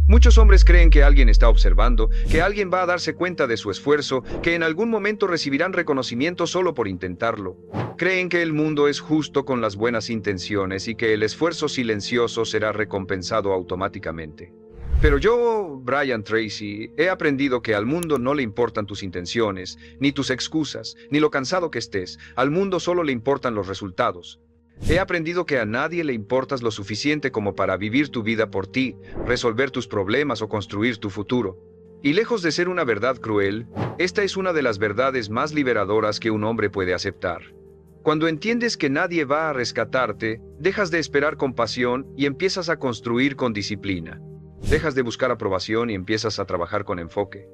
Muchos hombres creen que alguien está observando, que alguien va a darse cuenta de su esfuerzo, que en algún momento recibirán reconocimiento solo por intentarlo. Creen que el mundo es justo con las buenas intenciones y que el esfuerzo silencioso será recompensado automáticamente. Pero yo, Brian Tracy, he aprendido que al mundo no le importan tus intenciones, ni tus excusas, ni lo cansado que estés. Al mundo solo le importan los resultados. He aprendido que a nadie le importas lo suficiente como para vivir tu vida por ti, resolver tus problemas o construir tu futuro. Y lejos de ser una verdad cruel, esta es una de las verdades más liberadoras que un hombre puede aceptar. Cuando entiendes que nadie va a rescatarte, dejas de esperar compasión y empiezas a construir con disciplina. Dejas de buscar aprobación y empiezas a trabajar con enfoque.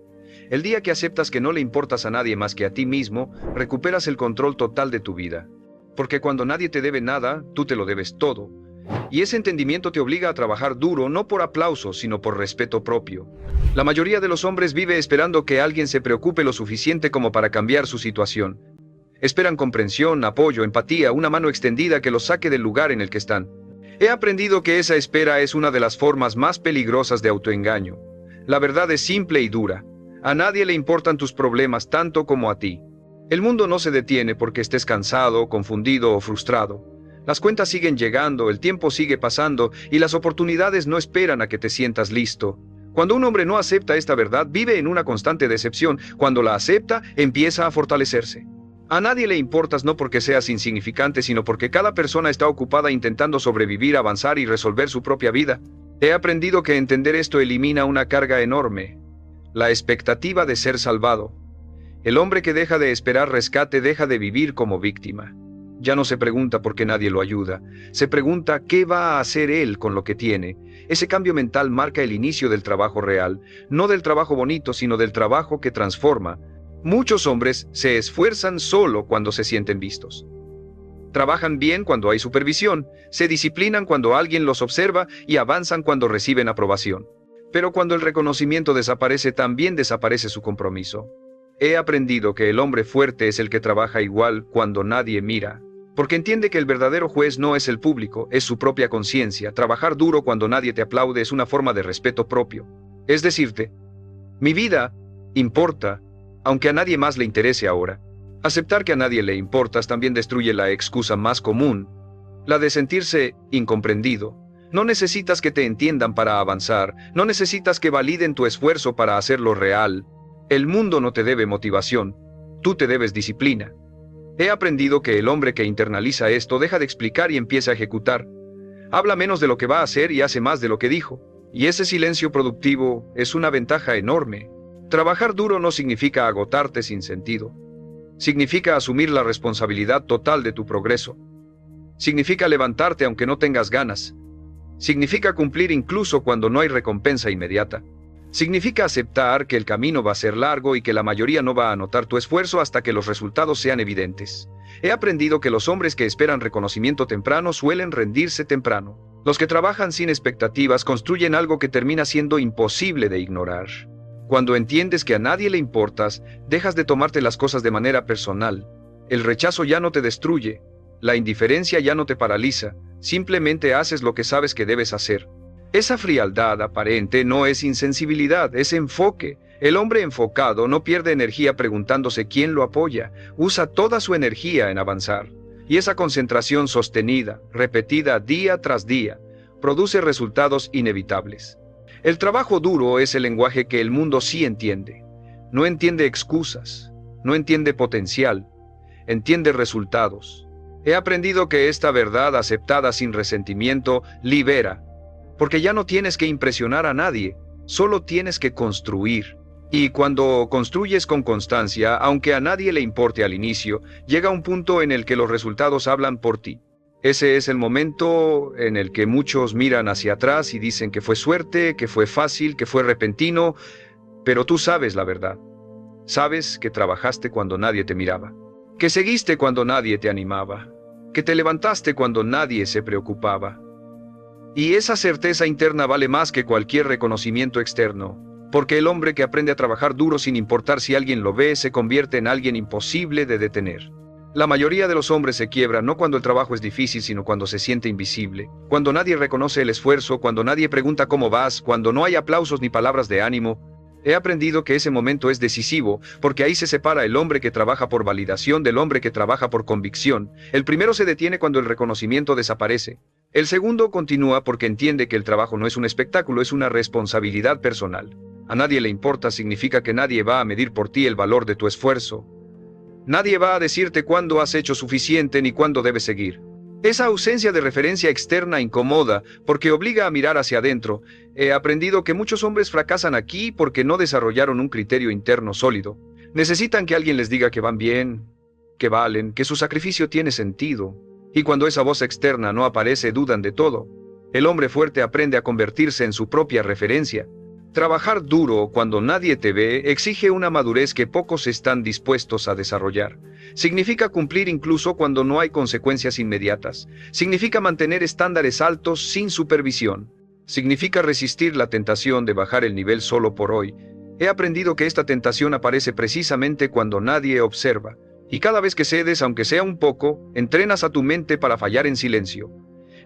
El día que aceptas que no le importas a nadie más que a ti mismo, recuperas el control total de tu vida. Porque cuando nadie te debe nada, tú te lo debes todo. Y ese entendimiento te obliga a trabajar duro, no por aplauso, sino por respeto propio. La mayoría de los hombres vive esperando que alguien se preocupe lo suficiente como para cambiar su situación. Esperan comprensión, apoyo, empatía, una mano extendida que los saque del lugar en el que están. He aprendido que esa espera es una de las formas más peligrosas de autoengaño. La verdad es simple y dura. A nadie le importan tus problemas tanto como a ti. El mundo no se detiene porque estés cansado, confundido o frustrado. Las cuentas siguen llegando, el tiempo sigue pasando y las oportunidades no esperan a que te sientas listo. Cuando un hombre no acepta esta verdad, vive en una constante decepción. Cuando la acepta, empieza a fortalecerse. A nadie le importas no porque seas insignificante, sino porque cada persona está ocupada intentando sobrevivir, avanzar y resolver su propia vida. He aprendido que entender esto elimina una carga enorme: la expectativa de ser salvado. El hombre que deja de esperar rescate deja de vivir como víctima. Ya no se pregunta por qué nadie lo ayuda. Se pregunta qué va a hacer él con lo que tiene. Ese cambio mental marca el inicio del trabajo real, no del trabajo bonito, sino del trabajo que transforma. Muchos hombres se esfuerzan solo cuando se sienten vistos. Trabajan bien cuando hay supervisión, se disciplinan cuando alguien los observa y avanzan cuando reciben aprobación. Pero cuando el reconocimiento desaparece, también desaparece su compromiso. He aprendido que el hombre fuerte es el que trabaja igual cuando nadie mira, porque entiende que el verdadero juez no es el público, es su propia conciencia. Trabajar duro cuando nadie te aplaude es una forma de respeto propio. Es decirte, mi vida importa, aunque a nadie más le interese ahora. Aceptar que a nadie le importas también destruye la excusa más común, la de sentirse incomprendido. No necesitas que te entiendan para avanzar, no necesitas que validen tu esfuerzo para hacerlo real. El mundo no te debe motivación, tú te debes disciplina. He aprendido que el hombre que internaliza esto deja de explicar y empieza a ejecutar. Habla menos de lo que va a hacer y hace más de lo que dijo. Y ese silencio productivo es una ventaja enorme. Trabajar duro no significa agotarte sin sentido. Significa asumir la responsabilidad total de tu progreso. Significa levantarte aunque no tengas ganas. Significa cumplir incluso cuando no hay recompensa inmediata. Significa aceptar que el camino va a ser largo y que la mayoría no va a notar tu esfuerzo hasta que los resultados sean evidentes. He aprendido que los hombres que esperan reconocimiento temprano suelen rendirse temprano. Los que trabajan sin expectativas construyen algo que termina siendo imposible de ignorar. Cuando entiendes que a nadie le importas, dejas de tomarte las cosas de manera personal. El rechazo ya no te destruye, la indiferencia ya no te paraliza, simplemente haces lo que sabes que debes hacer. Esa frialdad aparente no es insensibilidad, es enfoque. El hombre enfocado no pierde energía preguntándose quién lo apoya, usa toda su energía en avanzar. Y esa concentración sostenida, repetida día tras día, produce resultados inevitables. El trabajo duro es el lenguaje que el mundo sí entiende. No entiende excusas, no entiende potencial, entiende resultados. He aprendido que esta verdad aceptada sin resentimiento libera. Porque ya no tienes que impresionar a nadie, solo tienes que construir. Y cuando construyes con constancia, aunque a nadie le importe al inicio, llega un punto en el que los resultados hablan por ti. Ese es el momento en el que muchos miran hacia atrás y dicen que fue suerte, que fue fácil, que fue repentino, pero tú sabes la verdad. Sabes que trabajaste cuando nadie te miraba, que seguiste cuando nadie te animaba, que te levantaste cuando nadie se preocupaba. Y esa certeza interna vale más que cualquier reconocimiento externo, porque el hombre que aprende a trabajar duro sin importar si alguien lo ve se convierte en alguien imposible de detener. La mayoría de los hombres se quiebran no cuando el trabajo es difícil, sino cuando se siente invisible, cuando nadie reconoce el esfuerzo, cuando nadie pregunta cómo vas, cuando no hay aplausos ni palabras de ánimo. He aprendido que ese momento es decisivo, porque ahí se separa el hombre que trabaja por validación del hombre que trabaja por convicción. El primero se detiene cuando el reconocimiento desaparece. El segundo continúa porque entiende que el trabajo no es un espectáculo, es una responsabilidad personal. A nadie le importa significa que nadie va a medir por ti el valor de tu esfuerzo. Nadie va a decirte cuándo has hecho suficiente ni cuándo debes seguir. Esa ausencia de referencia externa incomoda porque obliga a mirar hacia adentro. He aprendido que muchos hombres fracasan aquí porque no desarrollaron un criterio interno sólido. Necesitan que alguien les diga que van bien, que valen, que su sacrificio tiene sentido. Y cuando esa voz externa no aparece, dudan de todo. El hombre fuerte aprende a convertirse en su propia referencia. Trabajar duro cuando nadie te ve exige una madurez que pocos están dispuestos a desarrollar. Significa cumplir incluso cuando no hay consecuencias inmediatas. Significa mantener estándares altos sin supervisión. Significa resistir la tentación de bajar el nivel solo por hoy. He aprendido que esta tentación aparece precisamente cuando nadie observa. Y cada vez que cedes, aunque sea un poco, entrenas a tu mente para fallar en silencio.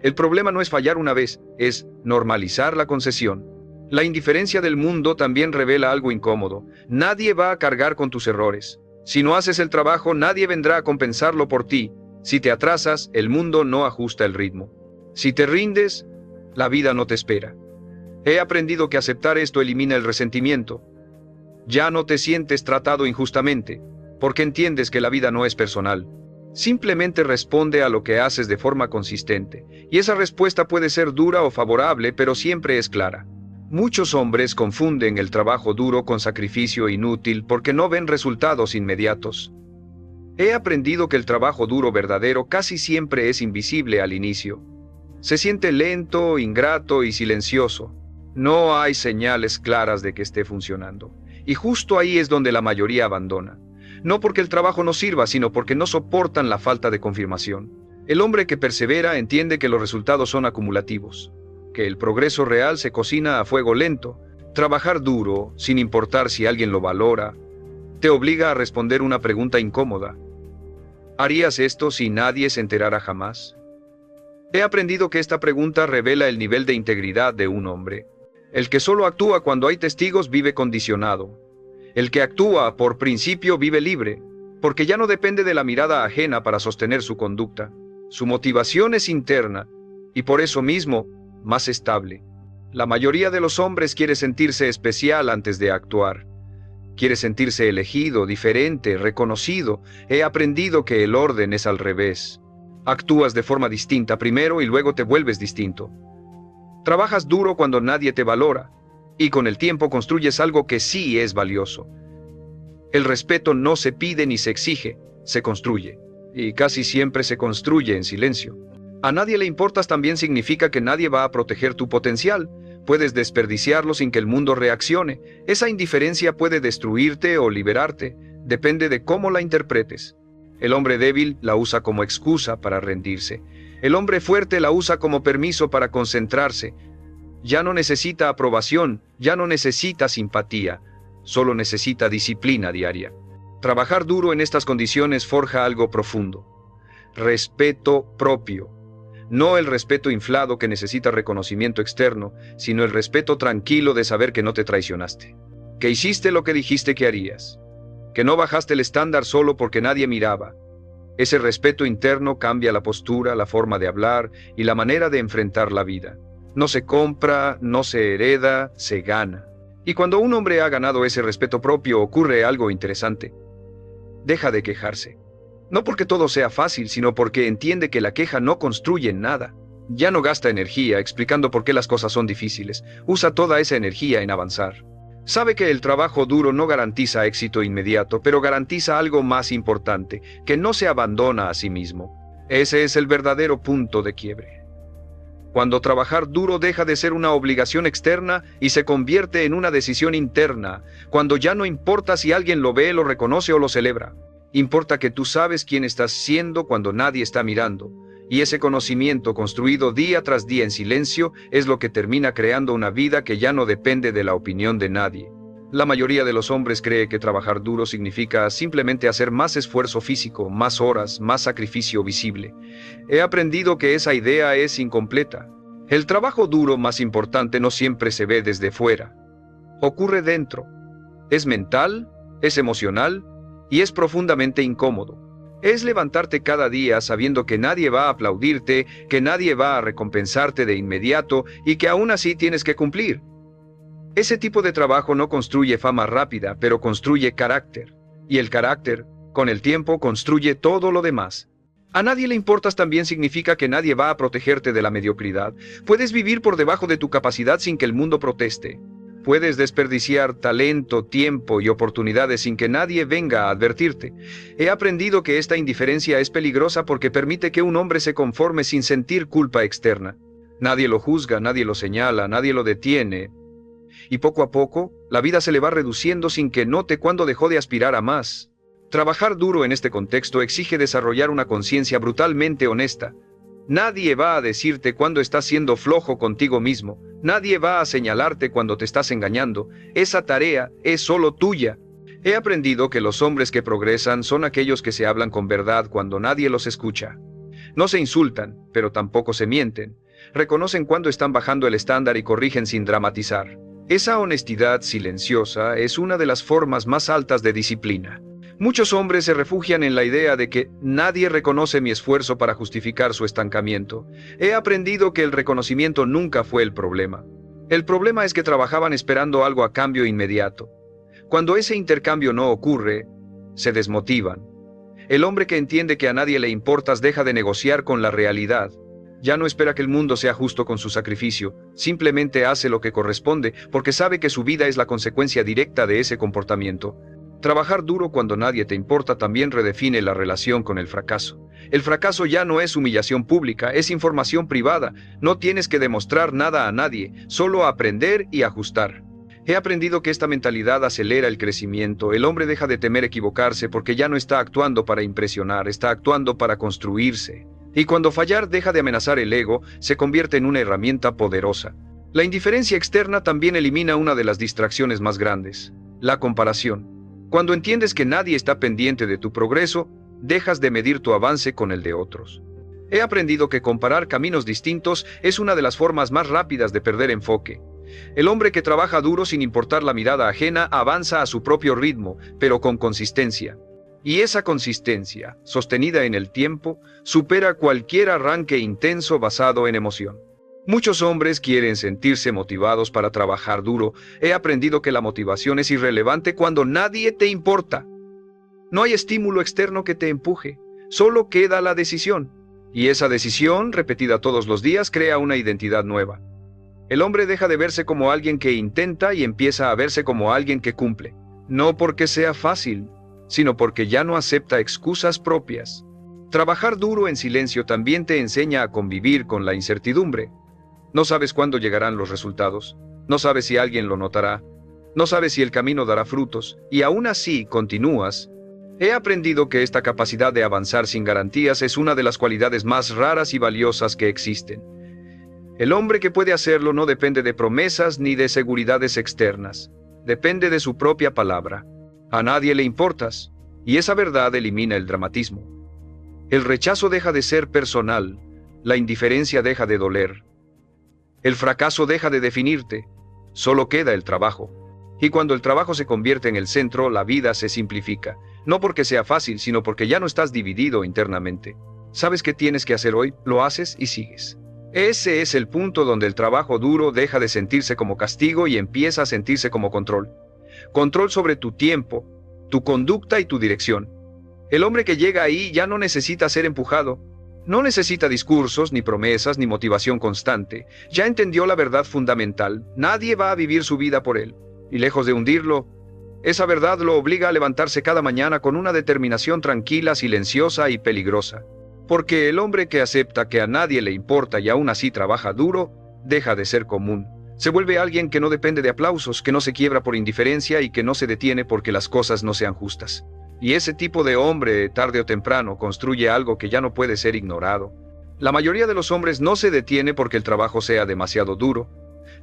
El problema no es fallar una vez, es normalizar la concesión. La indiferencia del mundo también revela algo incómodo. Nadie va a cargar con tus errores. Si no haces el trabajo, nadie vendrá a compensarlo por ti. Si te atrasas, el mundo no ajusta el ritmo. Si te rindes, la vida no te espera. He aprendido que aceptar esto elimina el resentimiento. Ya no te sientes tratado injustamente, porque entiendes que la vida no es personal. Simplemente responde a lo que haces de forma consistente, y esa respuesta puede ser dura o favorable, pero siempre es clara. Muchos hombres confunden el trabajo duro con sacrificio inútil porque no ven resultados inmediatos. He aprendido que el trabajo duro verdadero casi siempre es invisible al inicio. Se siente lento, ingrato y silencioso. No hay señales claras de que esté funcionando. Y justo ahí es donde la mayoría abandona. No porque el trabajo no sirva, sino porque no soportan la falta de confirmación. El hombre que persevera entiende que los resultados son acumulativos, que el progreso real se cocina a fuego lento. Trabajar duro, sin importar si alguien lo valora, te obliga a responder una pregunta incómoda. ¿Harías esto si nadie se enterara jamás? He aprendido que esta pregunta revela el nivel de integridad de un hombre. El que solo actúa cuando hay testigos vive condicionado. El que actúa por principio vive libre, porque ya no depende de la mirada ajena para sostener su conducta. Su motivación es interna, y por eso mismo, más estable. La mayoría de los hombres quiere sentirse especial antes de actuar. Quiere sentirse elegido, diferente, reconocido. He aprendido que el orden es al revés. Actúas de forma distinta primero y luego te vuelves distinto. Trabajas duro cuando nadie te valora, y con el tiempo construyes algo que sí es valioso. El respeto no se pide ni se exige, se construye, y casi siempre se construye en silencio. A nadie le importas también significa que nadie va a proteger tu potencial. Puedes desperdiciarlo sin que el mundo reaccione. Esa indiferencia puede destruirte o liberarte, depende de cómo la interpretes. El hombre débil la usa como excusa para rendirse. El hombre fuerte la usa como permiso para concentrarse. Ya no necesita aprobación, ya no necesita simpatía, solo necesita disciplina diaria. Trabajar duro en estas condiciones forja algo profundo. Respeto propio. No el respeto inflado que necesita reconocimiento externo, sino el respeto tranquilo de saber que no te traicionaste, que hiciste lo que dijiste que harías, que no bajaste el estándar solo porque nadie miraba. Ese respeto interno cambia la postura, la forma de hablar y la manera de enfrentar la vida. No se compra, no se hereda, se gana. Y cuando un hombre ha ganado ese respeto propio, ocurre algo interesante. Deja de quejarse. No porque todo sea fácil, sino porque entiende que la queja no construye nada. Ya no gasta energía explicando por qué las cosas son difíciles. Usa toda esa energía en avanzar. Sabe que el trabajo duro no garantiza éxito inmediato, pero garantiza algo más importante, que no se abandona a sí mismo. Ese es el verdadero punto de quiebre. Cuando trabajar duro deja de ser una obligación externa y se convierte en una decisión interna, cuando ya no importa si alguien lo ve, lo reconoce o lo celebra. Importa que tú sabes quién estás siendo cuando nadie está mirando, y ese conocimiento construido día tras día en silencio es lo que termina creando una vida que ya no depende de la opinión de nadie. La mayoría de los hombres cree que trabajar duro significa simplemente hacer más esfuerzo físico, más horas, más sacrificio visible. He aprendido que esa idea es incompleta. El trabajo duro más importante no siempre se ve desde fuera. Ocurre dentro. Es mental, es emocional y es profundamente incómodo. Es levantarte cada día sabiendo que nadie va a aplaudirte, que nadie va a recompensarte de inmediato y que aún así tienes que cumplir. Ese tipo de trabajo no construye fama rápida, pero construye carácter. Y el carácter, con el tiempo, construye todo lo demás. A nadie le importas también significa que nadie va a protegerte de la mediocridad. Puedes vivir por debajo de tu capacidad sin que el mundo proteste. Puedes desperdiciar talento, tiempo y oportunidades sin que nadie venga a advertirte. He aprendido que esta indiferencia es peligrosa porque permite que un hombre se conforme sin sentir culpa externa. Nadie lo juzga, nadie lo señala, nadie lo detiene. Y poco a poco, la vida se le va reduciendo sin que note cuándo dejó de aspirar a más. Trabajar duro en este contexto exige desarrollar una conciencia brutalmente honesta. Nadie va a decirte cuando estás siendo flojo contigo mismo. Nadie va a señalarte cuando te estás engañando. Esa tarea es solo tuya. He aprendido que los hombres que progresan son aquellos que se hablan con verdad cuando nadie los escucha. No se insultan, pero tampoco se mienten. Reconocen cuando están bajando el estándar y corrigen sin dramatizar. Esa honestidad silenciosa es una de las formas más altas de disciplina. Muchos hombres se refugian en la idea de que nadie reconoce mi esfuerzo para justificar su estancamiento. He aprendido que el reconocimiento nunca fue el problema. El problema es que trabajaban esperando algo a cambio inmediato. Cuando ese intercambio no ocurre, se desmotivan. El hombre que entiende que a nadie le importas deja de negociar con la realidad. Ya no espera que el mundo sea justo con su sacrificio, simplemente hace lo que corresponde porque sabe que su vida es la consecuencia directa de ese comportamiento. Trabajar duro cuando nadie te importa también redefine la relación con el fracaso. El fracaso ya no es humillación pública, es información privada. No tienes que demostrar nada a nadie, solo aprender y ajustar. He aprendido que esta mentalidad acelera el crecimiento. El hombre deja de temer equivocarse porque ya no está actuando para impresionar, está actuando para construirse. Y cuando fallar deja de amenazar el ego, se convierte en una herramienta poderosa. La indiferencia externa también elimina una de las distracciones más grandes, la comparación. Cuando entiendes que nadie está pendiente de tu progreso, dejas de medir tu avance con el de otros. He aprendido que comparar caminos distintos es una de las formas más rápidas de perder enfoque. El hombre que trabaja duro sin importar la mirada ajena avanza a su propio ritmo, pero con consistencia. Y esa consistencia, sostenida en el tiempo, supera cualquier arranque intenso basado en emoción. Muchos hombres quieren sentirse motivados para trabajar duro. He aprendido que la motivación es irrelevante cuando nadie te importa. No hay estímulo externo que te empuje, solo queda la decisión. Y esa decisión, repetida todos los días, crea una identidad nueva. El hombre deja de verse como alguien que intenta y empieza a verse como alguien que cumple. No porque sea fácil, sino porque ya no acepta excusas propias. Trabajar duro en silencio también te enseña a convivir con la incertidumbre. No sabes cuándo llegarán los resultados, no sabes si alguien lo notará, no sabes si el camino dará frutos, y aún así continúas. He aprendido que esta capacidad de avanzar sin garantías es una de las cualidades más raras y valiosas que existen. El hombre que puede hacerlo no depende de promesas ni de seguridades externas, depende de su propia palabra. A nadie le importas, y esa verdad elimina el dramatismo. El rechazo deja de ser personal, la indiferencia deja de doler. El fracaso deja de definirte, solo queda el trabajo. Y cuando el trabajo se convierte en el centro, la vida se simplifica. No porque sea fácil, sino porque ya no estás dividido internamente. Sabes qué tienes que hacer hoy, lo haces y sigues. Ese es el punto donde el trabajo duro deja de sentirse como castigo y empieza a sentirse como control. Control sobre tu tiempo, tu conducta y tu dirección. El hombre que llega ahí ya no necesita ser empujado. No necesita discursos, ni promesas, ni motivación constante. Ya entendió la verdad fundamental. Nadie va a vivir su vida por él. Y lejos de hundirlo, esa verdad lo obliga a levantarse cada mañana con una determinación tranquila, silenciosa y peligrosa. Porque el hombre que acepta que a nadie le importa y aún así trabaja duro, deja de ser común. Se vuelve alguien que no depende de aplausos, que no se quiebra por indiferencia y que no se detiene porque las cosas no sean justas. Y ese tipo de hombre, tarde o temprano, construye algo que ya no puede ser ignorado. La mayoría de los hombres no se detiene porque el trabajo sea demasiado duro.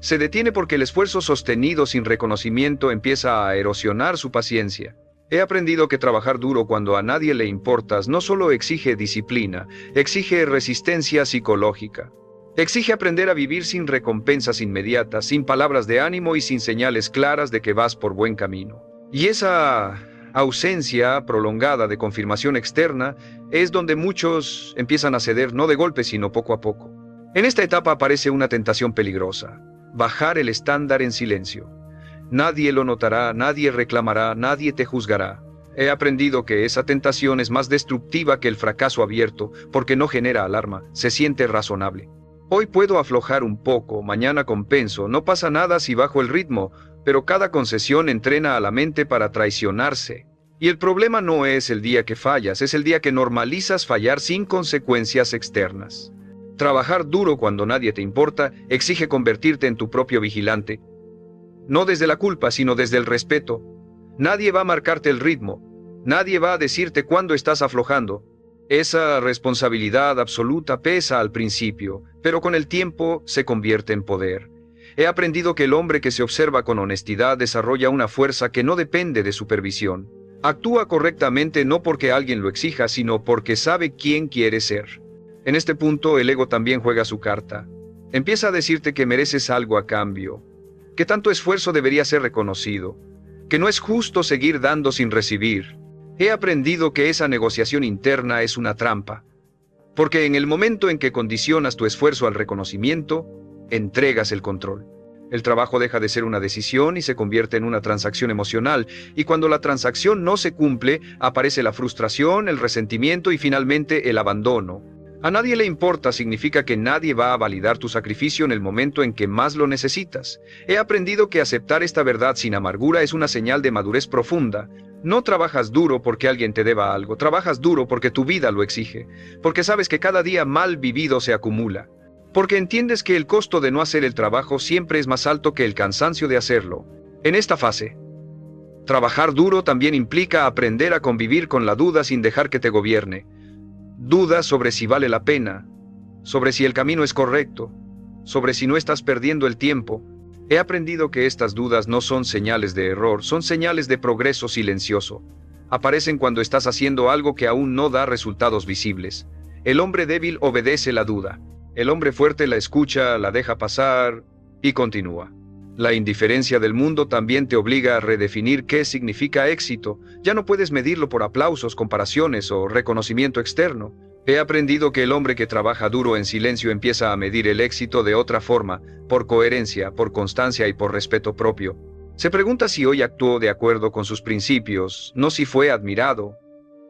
Se detiene porque el esfuerzo sostenido sin reconocimiento empieza a erosionar su paciencia. He aprendido que trabajar duro cuando a nadie le importas no solo exige disciplina, exige resistencia psicológica. Exige aprender a vivir sin recompensas inmediatas, sin palabras de ánimo y sin señales claras de que vas por buen camino. Y esa ausencia prolongada de confirmación externa es donde muchos empiezan a ceder no de golpe sino poco a poco. En esta etapa aparece una tentación peligrosa: bajar el estándar en silencio. Nadie lo notará, nadie reclamará, nadie te juzgará. He aprendido que esa tentación es más destructiva que el fracaso abierto porque no genera alarma, se siente razonable. Hoy puedo aflojar un poco, mañana compenso, no pasa nada si bajo el ritmo, pero cada concesión entrena a la mente para traicionarse. Y el problema no es el día que fallas, es el día que normalizas fallar sin consecuencias externas. Trabajar duro cuando nadie te importa exige convertirte en tu propio vigilante. No desde la culpa, sino desde el respeto. Nadie va a marcarte el ritmo, nadie va a decirte cuándo estás aflojando. Esa responsabilidad absoluta pesa al principio, pero con el tiempo se convierte en poder. He aprendido que el hombre que se observa con honestidad desarrolla una fuerza que no depende de supervisión. Actúa correctamente no porque alguien lo exija, sino porque sabe quién quiere ser. En este punto el ego también juega su carta. Empieza a decirte que mereces algo a cambio, que tanto esfuerzo debería ser reconocido, que no es justo seguir dando sin recibir. He aprendido que esa negociación interna es una trampa, porque en el momento en que condicionas tu esfuerzo al reconocimiento, entregas el control. El trabajo deja de ser una decisión y se convierte en una transacción emocional, y cuando la transacción no se cumple, aparece la frustración, el resentimiento y finalmente el abandono. A nadie le importa significa que nadie va a validar tu sacrificio en el momento en que más lo necesitas. He aprendido que aceptar esta verdad sin amargura es una señal de madurez profunda. No trabajas duro porque alguien te deba algo, trabajas duro porque tu vida lo exige, porque sabes que cada día mal vivido se acumula, porque entiendes que el costo de no hacer el trabajo siempre es más alto que el cansancio de hacerlo. En esta fase, trabajar duro también implica aprender a convivir con la duda sin dejar que te gobierne. Dudas sobre si vale la pena, sobre si el camino es correcto, sobre si no estás perdiendo el tiempo. He aprendido que estas dudas no son señales de error, son señales de progreso silencioso. Aparecen cuando estás haciendo algo que aún no da resultados visibles. El hombre débil obedece la duda. El hombre fuerte la escucha, la deja pasar y continúa. La indiferencia del mundo también te obliga a redefinir qué significa éxito. Ya no puedes medirlo por aplausos, comparaciones o reconocimiento externo. He aprendido que el hombre que trabaja duro en silencio empieza a medir el éxito de otra forma, por coherencia, por constancia y por respeto propio. Se pregunta si hoy actuó de acuerdo con sus principios, no si fue admirado.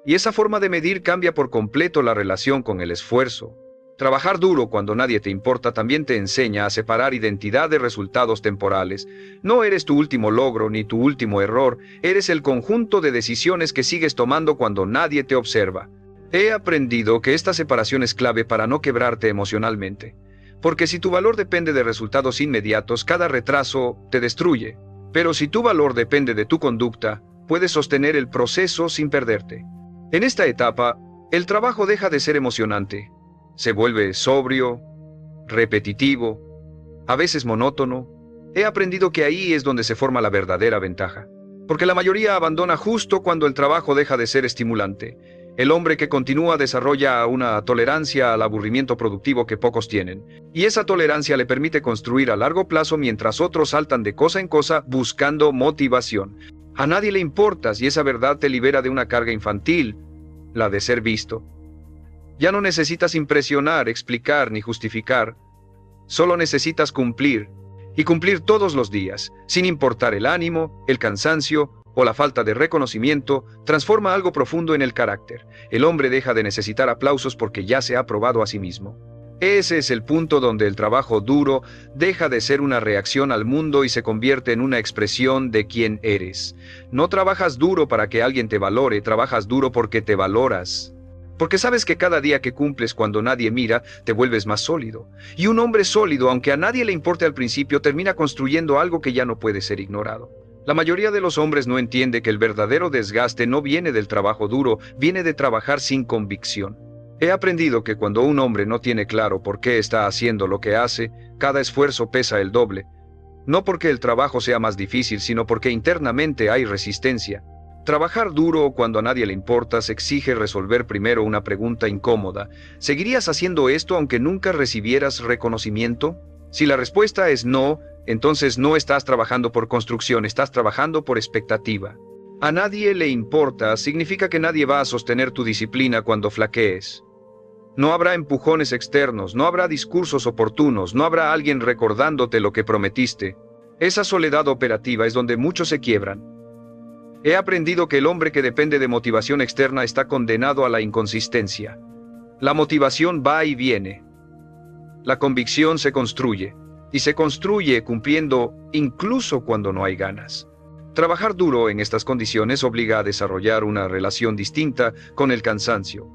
Y esa forma de medir cambia por completo la relación con el esfuerzo. Trabajar duro cuando nadie te importa también te enseña a separar identidad de resultados temporales. No eres tu último logro ni tu último error, eres el conjunto de decisiones que sigues tomando cuando nadie te observa. He aprendido que esta separación es clave para no quebrarte emocionalmente, porque si tu valor depende de resultados inmediatos, cada retraso te destruye. Pero si tu valor depende de tu conducta, puedes sostener el proceso sin perderte. En esta etapa, el trabajo deja de ser emocionante. Se vuelve sobrio, repetitivo, a veces monótono. He aprendido que ahí es donde se forma la verdadera ventaja, porque la mayoría abandona justo cuando el trabajo deja de ser estimulante. El hombre que continúa desarrolla una tolerancia al aburrimiento productivo que pocos tienen, y esa tolerancia le permite construir a largo plazo mientras otros saltan de cosa en cosa buscando motivación. A nadie le importas y esa verdad te libera de una carga infantil, la de ser visto. Ya no necesitas impresionar, explicar ni justificar, solo necesitas cumplir, y cumplir todos los días, sin importar el ánimo, el cansancio o la falta de reconocimiento, transforma algo profundo en el carácter. El hombre deja de necesitar aplausos porque ya se ha probado a sí mismo. Ese es el punto donde el trabajo duro deja de ser una reacción al mundo y se convierte en una expresión de quién eres. No trabajas duro para que alguien te valore, trabajas duro porque te valoras. Porque sabes que cada día que cumples cuando nadie mira, te vuelves más sólido. Y un hombre sólido, aunque a nadie le importe al principio, termina construyendo algo que ya no puede ser ignorado. La mayoría de los hombres no entiende que el verdadero desgaste no viene del trabajo duro, viene de trabajar sin convicción. He aprendido que cuando un hombre no tiene claro por qué está haciendo lo que hace, cada esfuerzo pesa el doble. No porque el trabajo sea más difícil, sino porque internamente hay resistencia. Trabajar duro cuando a nadie le importas exige resolver primero una pregunta incómoda. ¿Seguirías haciendo esto aunque nunca recibieras reconocimiento? Si la respuesta es no, entonces no estás trabajando por construcción, estás trabajando por expectativa. A nadie le importa significa que nadie va a sostener tu disciplina cuando flaquees. No habrá empujones externos, no habrá discursos oportunos, no habrá alguien recordándote lo que prometiste. Esa soledad operativa es donde muchos se quiebran. He aprendido que el hombre que depende de motivación externa está condenado a la inconsistencia. La motivación va y viene. La convicción se construye, y se construye cumpliendo incluso cuando no hay ganas. Trabajar duro en estas condiciones obliga a desarrollar una relación distinta con el cansancio.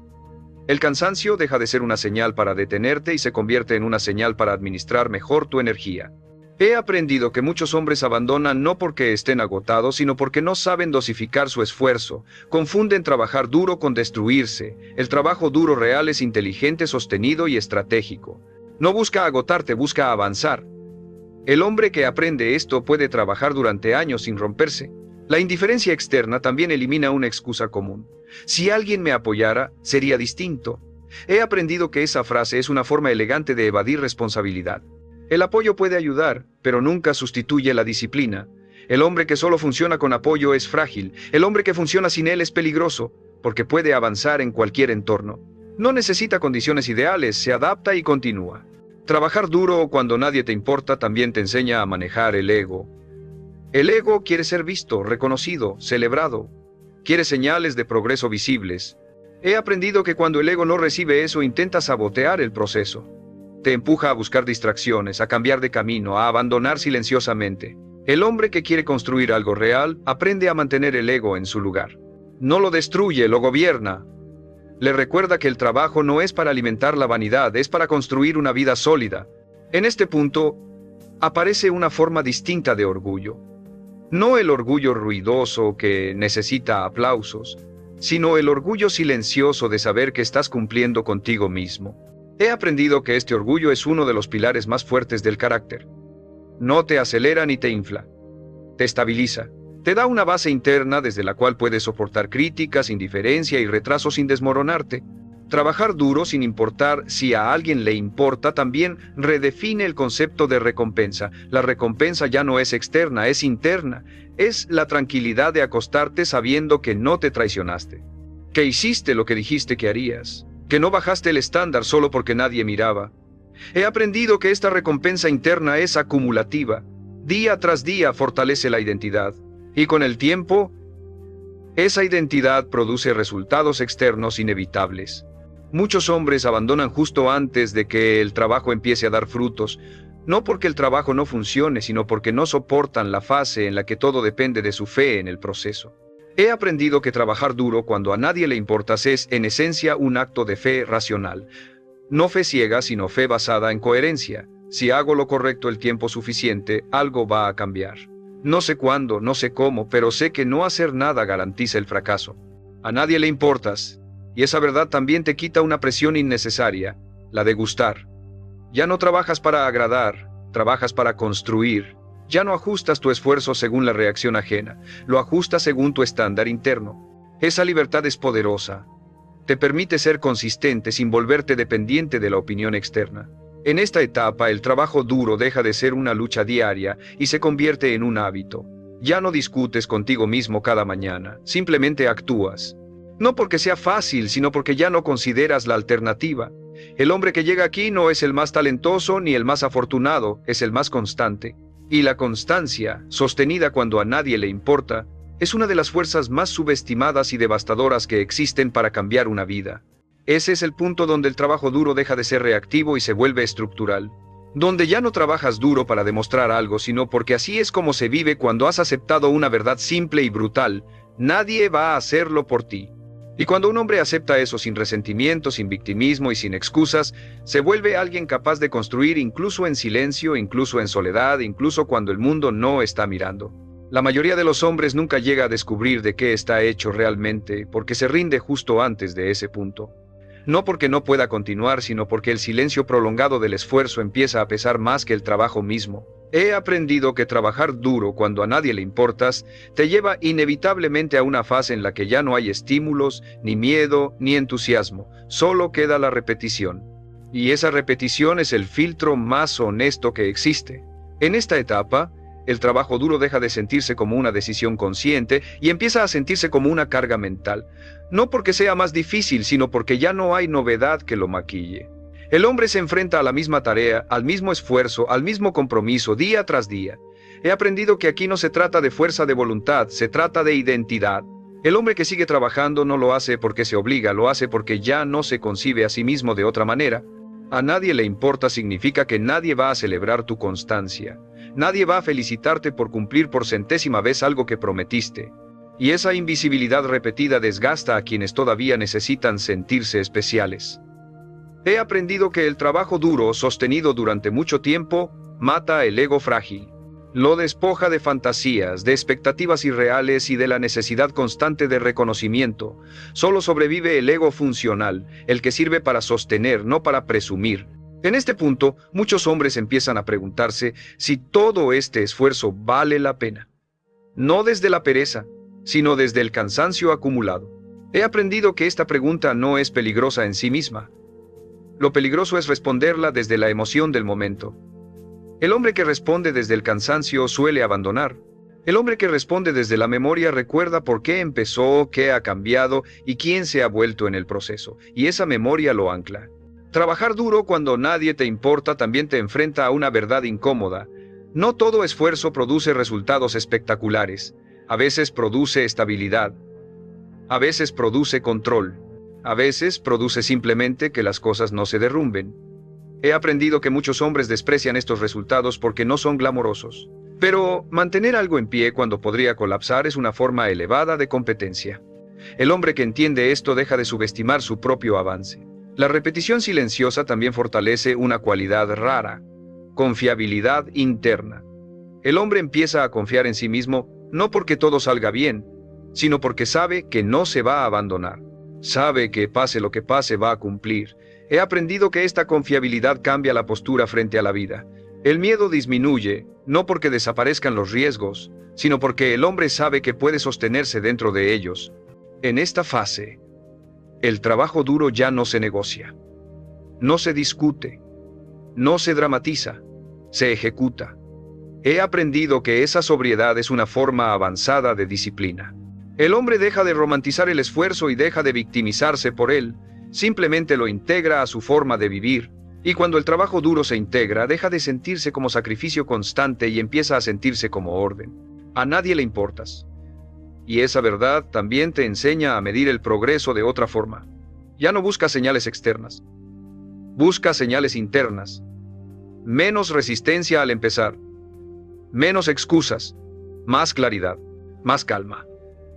El cansancio deja de ser una señal para detenerte y se convierte en una señal para administrar mejor tu energía. He aprendido que muchos hombres abandonan no porque estén agotados, sino porque no saben dosificar su esfuerzo. Confunden trabajar duro con destruirse. El trabajo duro real es inteligente, sostenido y estratégico. No busca agotarte, busca avanzar. El hombre que aprende esto puede trabajar durante años sin romperse. La indiferencia externa también elimina una excusa común. Si alguien me apoyara, sería distinto. He aprendido que esa frase es una forma elegante de evadir responsabilidad. El apoyo puede ayudar, pero nunca sustituye la disciplina. El hombre que solo funciona con apoyo es frágil. El hombre que funciona sin él es peligroso, porque puede avanzar en cualquier entorno. No necesita condiciones ideales, se adapta y continúa. Trabajar duro cuando nadie te importa también te enseña a manejar el ego. El ego quiere ser visto, reconocido, celebrado. Quiere señales de progreso visibles. He aprendido que cuando el ego no recibe eso, intenta sabotear el proceso. Te empuja a buscar distracciones, a cambiar de camino, a abandonar silenciosamente. El hombre que quiere construir algo real aprende a mantener el ego en su lugar. No lo destruye, lo gobierna. Le recuerda que el trabajo no es para alimentar la vanidad, es para construir una vida sólida. En este punto, aparece una forma distinta de orgullo. No el orgullo ruidoso que necesita aplausos, sino el orgullo silencioso de saber que estás cumpliendo contigo mismo. He aprendido que este orgullo es uno de los pilares más fuertes del carácter. No te acelera ni te infla. Te estabiliza. Te da una base interna desde la cual puedes soportar críticas, indiferencia y retraso sin desmoronarte. Trabajar duro sin importar si a alguien le importa también redefine el concepto de recompensa. La recompensa ya no es externa, es interna. Es la tranquilidad de acostarte sabiendo que no te traicionaste. Que hiciste lo que dijiste que harías. Que no bajaste el estándar solo porque nadie miraba. He aprendido que esta recompensa interna es acumulativa. Día tras día fortalece la identidad. Y con el tiempo, esa identidad produce resultados externos inevitables. Muchos hombres abandonan justo antes de que el trabajo empiece a dar frutos, no porque el trabajo no funcione, sino porque no soportan la fase en la que todo depende de su fe en el proceso. He aprendido que trabajar duro cuando a nadie le importas es, en esencia, un acto de fe racional. No fe ciega, sino fe basada en coherencia. Si hago lo correcto el tiempo suficiente, algo va a cambiar. No sé cuándo, no sé cómo, pero sé que no hacer nada garantiza el fracaso. A nadie le importas, y esa verdad también te quita una presión innecesaria, la de gustar. Ya no trabajas para agradar, trabajas para construir. Ya no ajustas tu esfuerzo según la reacción ajena, lo ajustas según tu estándar interno. Esa libertad es poderosa. Te permite ser consistente sin volverte dependiente de la opinión externa. En esta etapa, el trabajo duro deja de ser una lucha diaria y se convierte en un hábito. Ya no discutes contigo mismo cada mañana, simplemente actúas. No porque sea fácil, sino porque ya no consideras la alternativa. El hombre que llega aquí no es el más talentoso ni el más afortunado, es el más constante. Y la constancia, sostenida cuando a nadie le importa, es una de las fuerzas más subestimadas y devastadoras que existen para cambiar una vida. Ese es el punto donde el trabajo duro deja de ser reactivo y se vuelve estructural. Donde ya no trabajas duro para demostrar algo, sino porque así es como se vive cuando has aceptado una verdad simple y brutal. Nadie va a hacerlo por ti. Y cuando un hombre acepta eso sin resentimiento, sin victimismo y sin excusas, se vuelve alguien capaz de construir incluso en silencio, incluso en soledad, incluso cuando el mundo no está mirando. La mayoría de los hombres nunca llega a descubrir de qué está hecho realmente, porque se rinde justo antes de ese punto. No porque no pueda continuar, sino porque el silencio prolongado del esfuerzo empieza a pesar más que el trabajo mismo. He aprendido que trabajar duro cuando a nadie le importas te lleva inevitablemente a una fase en la que ya no hay estímulos, ni miedo, ni entusiasmo, solo queda la repetición. Y esa repetición es el filtro más honesto que existe. En esta etapa, el trabajo duro deja de sentirse como una decisión consciente y empieza a sentirse como una carga mental, no porque sea más difícil, sino porque ya no hay novedad que lo maquille. El hombre se enfrenta a la misma tarea, al mismo esfuerzo, al mismo compromiso, día tras día. He aprendido que aquí no se trata de fuerza de voluntad, se trata de identidad. El hombre que sigue trabajando no lo hace porque se obliga, lo hace porque ya no se concibe a sí mismo de otra manera. A nadie le importa significa que nadie va a celebrar tu constancia. Nadie va a felicitarte por cumplir por centésima vez algo que prometiste. Y esa invisibilidad repetida desgasta a quienes todavía necesitan sentirse especiales. He aprendido que el trabajo duro, sostenido durante mucho tiempo, mata el ego frágil. Lo despoja de fantasías, de expectativas irreales y de la necesidad constante de reconocimiento. Solo sobrevive el ego funcional, el que sirve para sostener, no para presumir. En este punto, muchos hombres empiezan a preguntarse si todo este esfuerzo vale la pena. No desde la pereza, sino desde el cansancio acumulado. He aprendido que esta pregunta no es peligrosa en sí misma. Lo peligroso es responderla desde la emoción del momento. El hombre que responde desde el cansancio suele abandonar. El hombre que responde desde la memoria recuerda por qué empezó, qué ha cambiado y quién se ha vuelto en el proceso, y esa memoria lo ancla. Trabajar duro cuando nadie te importa también te enfrenta a una verdad incómoda. No todo esfuerzo produce resultados espectaculares. A veces produce estabilidad. A veces produce control. A veces produce simplemente que las cosas no se derrumben. He aprendido que muchos hombres desprecian estos resultados porque no son glamorosos. Pero mantener algo en pie cuando podría colapsar es una forma elevada de competencia. El hombre que entiende esto deja de subestimar su propio avance. La repetición silenciosa también fortalece una cualidad rara: confiabilidad interna. El hombre empieza a confiar en sí mismo no porque todo salga bien, sino porque sabe que no se va a abandonar. Sabe que pase lo que pase va a cumplir. He aprendido que esta confiabilidad cambia la postura frente a la vida. El miedo disminuye, no porque desaparezcan los riesgos, sino porque el hombre sabe que puede sostenerse dentro de ellos. En esta fase, el trabajo duro ya no se negocia. No se discute. No se dramatiza. Se ejecuta. He aprendido que esa sobriedad es una forma avanzada de disciplina. El hombre deja de romantizar el esfuerzo y deja de victimizarse por él, simplemente lo integra a su forma de vivir, y cuando el trabajo duro se integra, deja de sentirse como sacrificio constante y empieza a sentirse como orden. A nadie le importas. Y esa verdad también te enseña a medir el progreso de otra forma. Ya no buscas señales externas. Buscas señales internas. Menos resistencia al empezar. Menos excusas. Más claridad. Más calma.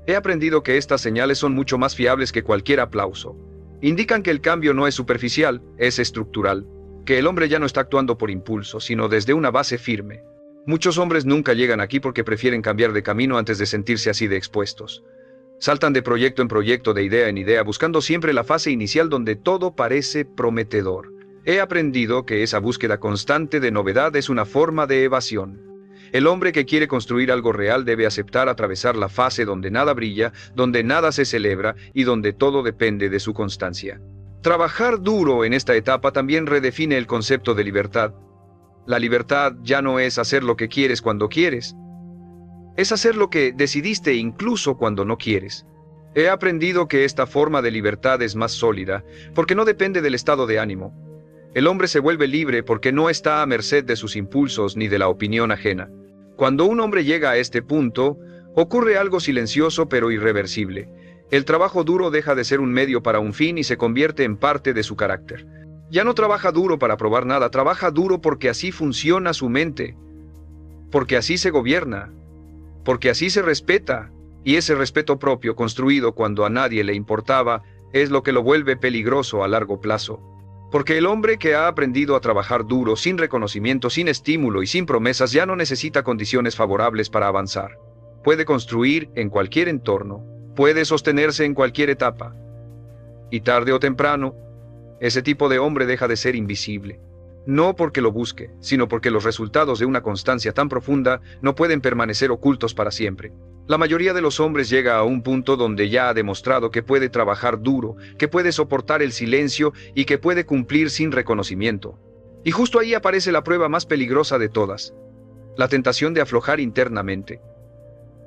He aprendido que estas señales son mucho más fiables que cualquier aplauso. Indican que el cambio no es superficial, es estructural, que el hombre ya no está actuando por impulso, sino desde una base firme. Muchos hombres nunca llegan aquí porque prefieren cambiar de camino antes de sentirse así de expuestos. Saltan de proyecto en proyecto, de idea en idea, buscando siempre la fase inicial donde todo parece prometedor. He aprendido que esa búsqueda constante de novedad es una forma de evasión. El hombre que quiere construir algo real debe aceptar atravesar la fase donde nada brilla, donde nada se celebra y donde todo depende de su constancia. Trabajar duro en esta etapa también redefine el concepto de libertad. La libertad ya no es hacer lo que quieres cuando quieres. Es hacer lo que decidiste incluso cuando no quieres. He aprendido que esta forma de libertad es más sólida, porque no depende del estado de ánimo. El hombre se vuelve libre porque no está a merced de sus impulsos ni de la opinión ajena. Cuando un hombre llega a este punto, ocurre algo silencioso pero irreversible. El trabajo duro deja de ser un medio para un fin y se convierte en parte de su carácter. Ya no trabaja duro para probar nada, trabaja duro porque así funciona su mente, porque así se gobierna, porque así se respeta, y ese respeto propio construido cuando a nadie le importaba es lo que lo vuelve peligroso a largo plazo. Porque el hombre que ha aprendido a trabajar duro, sin reconocimiento, sin estímulo y sin promesas, ya no necesita condiciones favorables para avanzar. Puede construir en cualquier entorno, puede sostenerse en cualquier etapa. Y tarde o temprano, ese tipo de hombre deja de ser invisible. No porque lo busque, sino porque los resultados de una constancia tan profunda no pueden permanecer ocultos para siempre. La mayoría de los hombres llega a un punto donde ya ha demostrado que puede trabajar duro, que puede soportar el silencio y que puede cumplir sin reconocimiento. Y justo ahí aparece la prueba más peligrosa de todas, la tentación de aflojar internamente.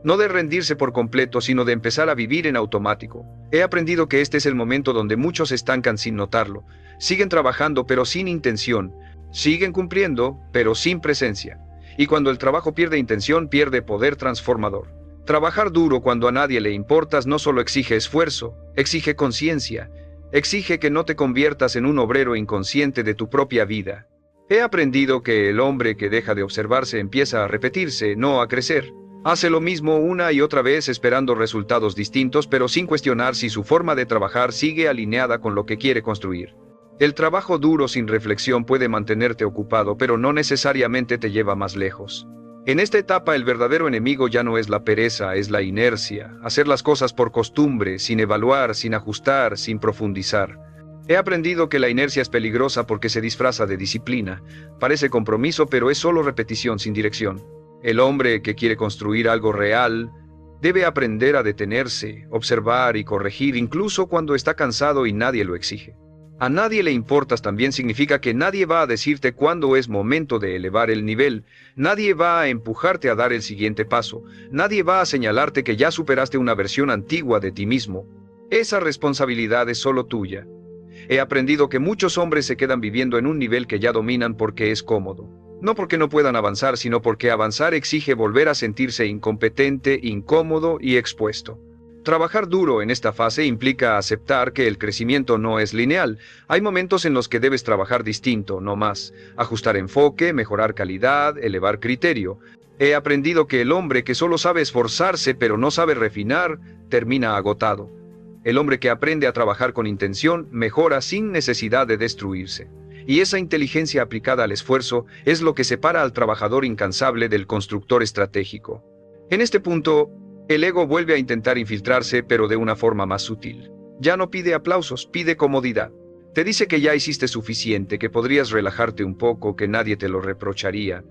No de rendirse por completo, sino de empezar a vivir en automático. He aprendido que este es el momento donde muchos se estancan sin notarlo. Siguen trabajando pero sin intención. Siguen cumpliendo pero sin presencia. Y cuando el trabajo pierde intención, pierde poder transformador. Trabajar duro cuando a nadie le importas no solo exige esfuerzo, exige conciencia. Exige que no te conviertas en un obrero inconsciente de tu propia vida. He aprendido que el hombre que deja de observarse empieza a repetirse, no a crecer. Hace lo mismo una y otra vez esperando resultados distintos, pero sin cuestionar si su forma de trabajar sigue alineada con lo que quiere construir. El trabajo duro sin reflexión puede mantenerte ocupado, pero no necesariamente te lleva más lejos. En esta etapa el verdadero enemigo ya no es la pereza, es la inercia, hacer las cosas por costumbre, sin evaluar, sin ajustar, sin profundizar. He aprendido que la inercia es peligrosa porque se disfraza de disciplina, parece compromiso, pero es solo repetición sin dirección. El hombre que quiere construir algo real debe aprender a detenerse, observar y corregir incluso cuando está cansado y nadie lo exige. A nadie le importas también significa que nadie va a decirte cuándo es momento de elevar el nivel, nadie va a empujarte a dar el siguiente paso, nadie va a señalarte que ya superaste una versión antigua de ti mismo. Esa responsabilidad es solo tuya. He aprendido que muchos hombres se quedan viviendo en un nivel que ya dominan porque es cómodo. No porque no puedan avanzar, sino porque avanzar exige volver a sentirse incompetente, incómodo y expuesto. Trabajar duro en esta fase implica aceptar que el crecimiento no es lineal. Hay momentos en los que debes trabajar distinto, no más. Ajustar enfoque, mejorar calidad, elevar criterio. He aprendido que el hombre que solo sabe esforzarse pero no sabe refinar, termina agotado. El hombre que aprende a trabajar con intención mejora sin necesidad de destruirse. Y esa inteligencia aplicada al esfuerzo es lo que separa al trabajador incansable del constructor estratégico. En este punto, el ego vuelve a intentar infiltrarse, pero de una forma más sutil. Ya no pide aplausos, pide comodidad. Te dice que ya hiciste suficiente, que podrías relajarte un poco, que nadie te lo reprocharía.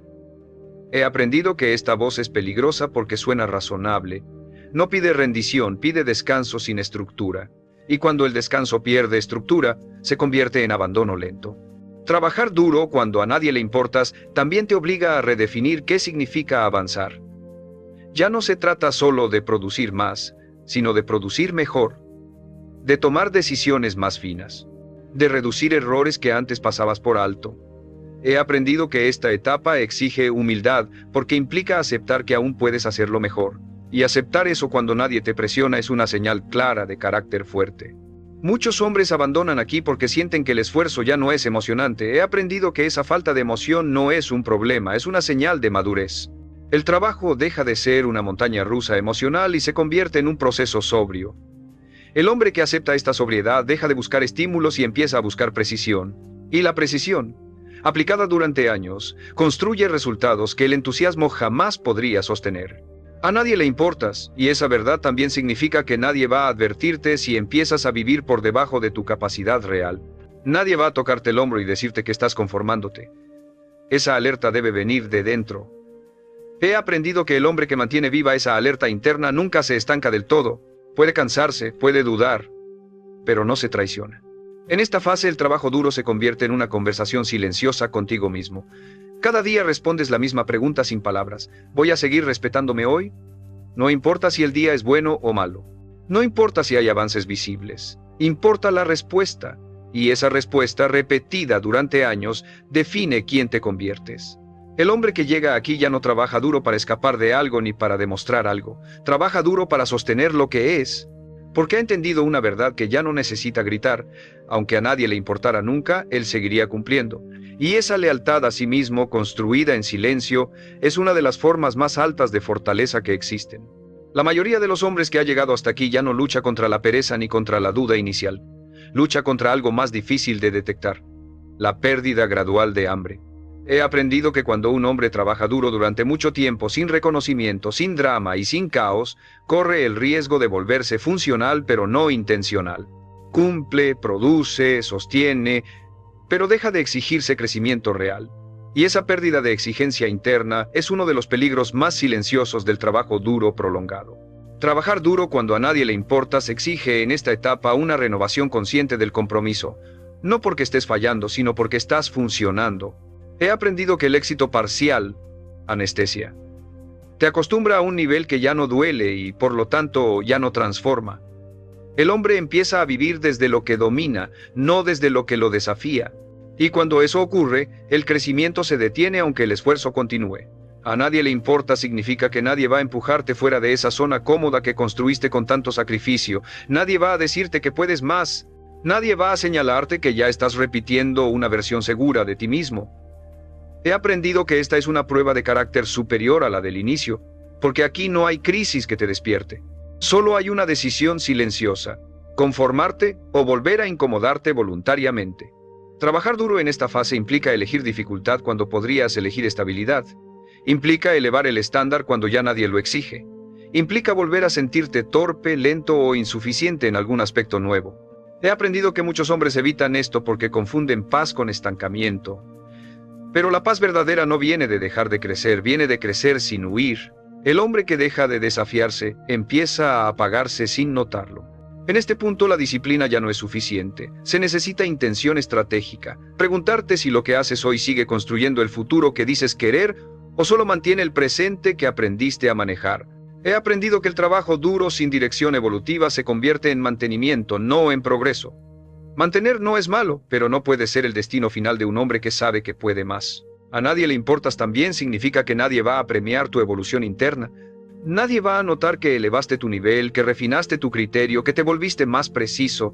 He aprendido que esta voz es peligrosa porque suena razonable. No pide rendición, pide descanso sin estructura. Y cuando el descanso pierde estructura, se convierte en abandono lento. Trabajar duro cuando a nadie le importas también te obliga a redefinir qué significa avanzar. Ya no se trata solo de producir más, sino de producir mejor, de tomar decisiones más finas, de reducir errores que antes pasabas por alto. He aprendido que esta etapa exige humildad porque implica aceptar que aún puedes hacerlo mejor, y aceptar eso cuando nadie te presiona es una señal clara de carácter fuerte. Muchos hombres abandonan aquí porque sienten que el esfuerzo ya no es emocionante. He aprendido que esa falta de emoción no es un problema, es una señal de madurez. El trabajo deja de ser una montaña rusa emocional y se convierte en un proceso sobrio. El hombre que acepta esta sobriedad deja de buscar estímulos y empieza a buscar precisión. Y la precisión, aplicada durante años, construye resultados que el entusiasmo jamás podría sostener. A nadie le importas, y esa verdad también significa que nadie va a advertirte si empiezas a vivir por debajo de tu capacidad real. Nadie va a tocarte el hombro y decirte que estás conformándote. Esa alerta debe venir de dentro. He aprendido que el hombre que mantiene viva esa alerta interna nunca se estanca del todo. Puede cansarse, puede dudar, pero no se traiciona. En esta fase el trabajo duro se convierte en una conversación silenciosa contigo mismo. Cada día respondes la misma pregunta sin palabras. ¿Voy a seguir respetándome hoy? No importa si el día es bueno o malo. No importa si hay avances visibles. Importa la respuesta. Y esa respuesta, repetida durante años, define quién te conviertes. El hombre que llega aquí ya no trabaja duro para escapar de algo ni para demostrar algo. Trabaja duro para sostener lo que es. Porque ha entendido una verdad que ya no necesita gritar. Aunque a nadie le importara nunca, él seguiría cumpliendo. Y esa lealtad a sí mismo, construida en silencio, es una de las formas más altas de fortaleza que existen. La mayoría de los hombres que ha llegado hasta aquí ya no lucha contra la pereza ni contra la duda inicial. Lucha contra algo más difícil de detectar: la pérdida gradual de hambre. He aprendido que cuando un hombre trabaja duro durante mucho tiempo, sin reconocimiento, sin drama y sin caos, corre el riesgo de volverse funcional pero no intencional. Cumple, produce, sostiene, pero deja de exigirse crecimiento real. Y esa pérdida de exigencia interna es uno de los peligros más silenciosos del trabajo duro prolongado. Trabajar duro cuando a nadie le importas exige en esta etapa una renovación consciente del compromiso, no porque estés fallando, sino porque estás funcionando. He aprendido que el éxito parcial, anestesia, te acostumbra a un nivel que ya no duele y por lo tanto ya no transforma. El hombre empieza a vivir desde lo que domina, no desde lo que lo desafía. Y cuando eso ocurre, el crecimiento se detiene aunque el esfuerzo continúe. A nadie le importa significa que nadie va a empujarte fuera de esa zona cómoda que construiste con tanto sacrificio. Nadie va a decirte que puedes más. Nadie va a señalarte que ya estás repitiendo una versión segura de ti mismo. He aprendido que esta es una prueba de carácter superior a la del inicio, porque aquí no hay crisis que te despierte. Solo hay una decisión silenciosa: conformarte o volver a incomodarte voluntariamente. Trabajar duro en esta fase implica elegir dificultad cuando podrías elegir estabilidad. Implica elevar el estándar cuando ya nadie lo exige. Implica volver a sentirte torpe, lento o insuficiente en algún aspecto nuevo. He aprendido que muchos hombres evitan esto porque confunden paz con estancamiento. Pero la paz verdadera no viene de dejar de crecer, viene de crecer sin huir. El hombre que deja de desafiarse empieza a apagarse sin notarlo. En este punto la disciplina ya no es suficiente. Se necesita intención estratégica. Preguntarte si lo que haces hoy sigue construyendo el futuro que dices querer o solo mantiene el presente que aprendiste a manejar. He aprendido que el trabajo duro sin dirección evolutiva se convierte en mantenimiento, no en progreso. Mantener no es malo, pero no puede ser el destino final de un hombre que sabe que puede más. A nadie le importas también significa que nadie va a premiar tu evolución interna. Nadie va a notar que elevaste tu nivel, que refinaste tu criterio, que te volviste más preciso.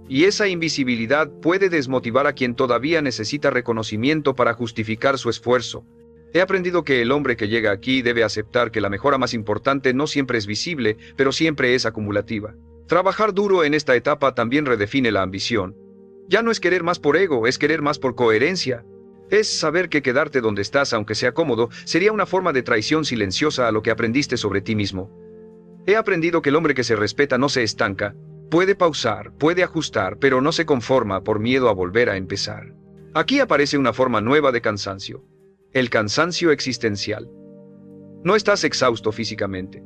Y esa invisibilidad puede desmotivar a quien todavía necesita reconocimiento para justificar su esfuerzo. He aprendido que el hombre que llega aquí debe aceptar que la mejora más importante no siempre es visible, pero siempre es acumulativa. Trabajar duro en esta etapa también redefine la ambición. Ya no es querer más por ego, es querer más por coherencia. Es saber que quedarte donde estás, aunque sea cómodo, sería una forma de traición silenciosa a lo que aprendiste sobre ti mismo. He aprendido que el hombre que se respeta no se estanca. Puede pausar, puede ajustar, pero no se conforma por miedo a volver a empezar. Aquí aparece una forma nueva de cansancio. El cansancio existencial. No estás exhausto físicamente.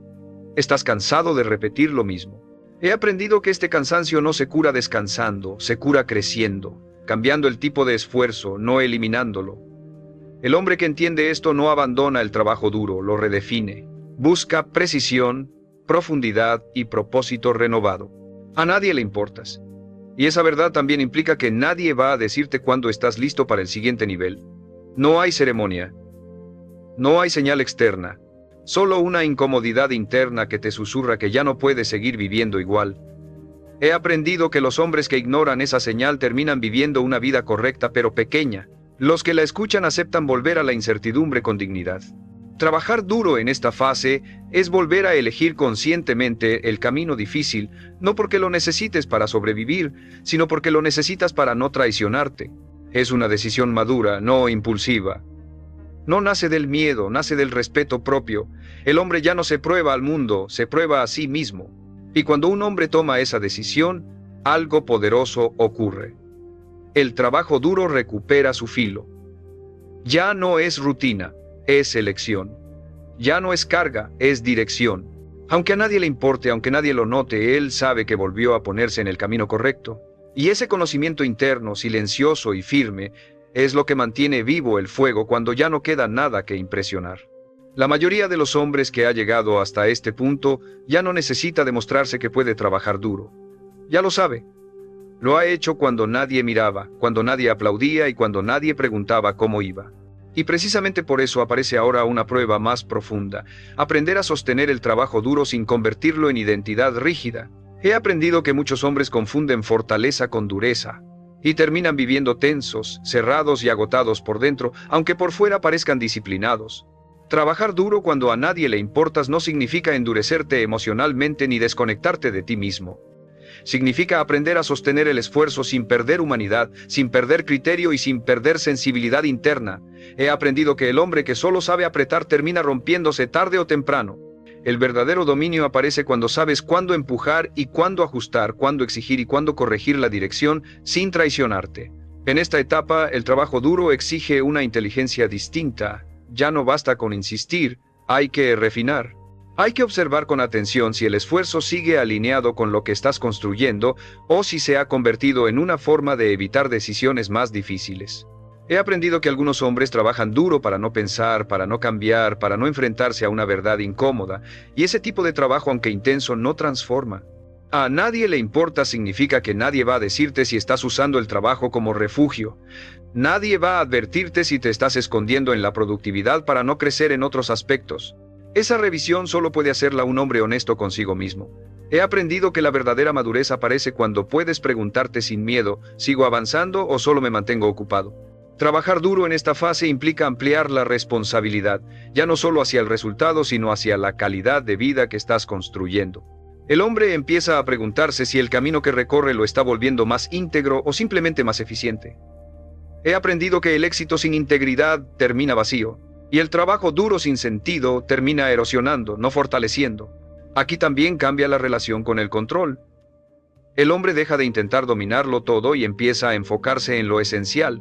Estás cansado de repetir lo mismo. He aprendido que este cansancio no se cura descansando, se cura creciendo, cambiando el tipo de esfuerzo, no eliminándolo. El hombre que entiende esto no abandona el trabajo duro, lo redefine. Busca precisión, profundidad y propósito renovado. A nadie le importas. Y esa verdad también implica que nadie va a decirte cuándo estás listo para el siguiente nivel. No hay ceremonia. No hay señal externa. Solo una incomodidad interna que te susurra que ya no puedes seguir viviendo igual. He aprendido que los hombres que ignoran esa señal terminan viviendo una vida correcta pero pequeña. Los que la escuchan aceptan volver a la incertidumbre con dignidad. Trabajar duro en esta fase es volver a elegir conscientemente el camino difícil, no porque lo necesites para sobrevivir, sino porque lo necesitas para no traicionarte. Es una decisión madura, no impulsiva. No nace del miedo, nace del respeto propio. El hombre ya no se prueba al mundo, se prueba a sí mismo. Y cuando un hombre toma esa decisión, algo poderoso ocurre. El trabajo duro recupera su filo. Ya no es rutina, es elección. Ya no es carga, es dirección. Aunque a nadie le importe, aunque nadie lo note, él sabe que volvió a ponerse en el camino correcto. Y ese conocimiento interno, silencioso y firme, es lo que mantiene vivo el fuego cuando ya no queda nada que impresionar. La mayoría de los hombres que ha llegado hasta este punto ya no necesita demostrarse que puede trabajar duro. Ya lo sabe. Lo ha hecho cuando nadie miraba, cuando nadie aplaudía y cuando nadie preguntaba cómo iba. Y precisamente por eso aparece ahora una prueba más profunda: aprender a sostener el trabajo duro sin convertirlo en identidad rígida. He aprendido que muchos hombres confunden fortaleza con dureza y terminan viviendo tensos, cerrados y agotados por dentro, aunque por fuera parezcan disciplinados. Trabajar duro cuando a nadie le importas no significa endurecerte emocionalmente ni desconectarte de ti mismo. Significa aprender a sostener el esfuerzo sin perder humanidad, sin perder criterio y sin perder sensibilidad interna. He aprendido que el hombre que solo sabe apretar termina rompiéndose tarde o temprano. El verdadero dominio aparece cuando sabes cuándo empujar y cuándo ajustar, cuándo exigir y cuándo corregir la dirección sin traicionarte. En esta etapa, el trabajo duro exige una inteligencia distinta. Ya no basta con insistir, hay que refinar. Hay que observar con atención si el esfuerzo sigue alineado con lo que estás construyendo o si se ha convertido en una forma de evitar decisiones más difíciles. He aprendido que algunos hombres trabajan duro para no pensar, para no cambiar, para no enfrentarse a una verdad incómoda, y ese tipo de trabajo, aunque intenso, no transforma. A nadie le importa significa que nadie va a decirte si estás usando el trabajo como refugio. Nadie va a advertirte si te estás escondiendo en la productividad para no crecer en otros aspectos. Esa revisión solo puede hacerla un hombre honesto consigo mismo. He aprendido que la verdadera madurez aparece cuando puedes preguntarte sin miedo, ¿sigo avanzando o solo me mantengo ocupado? Trabajar duro en esta fase implica ampliar la responsabilidad, ya no solo hacia el resultado, sino hacia la calidad de vida que estás construyendo. El hombre empieza a preguntarse si el camino que recorre lo está volviendo más íntegro o simplemente más eficiente. He aprendido que el éxito sin integridad termina vacío, y el trabajo duro sin sentido termina erosionando, no fortaleciendo. Aquí también cambia la relación con el control. El hombre deja de intentar dominarlo todo y empieza a enfocarse en lo esencial.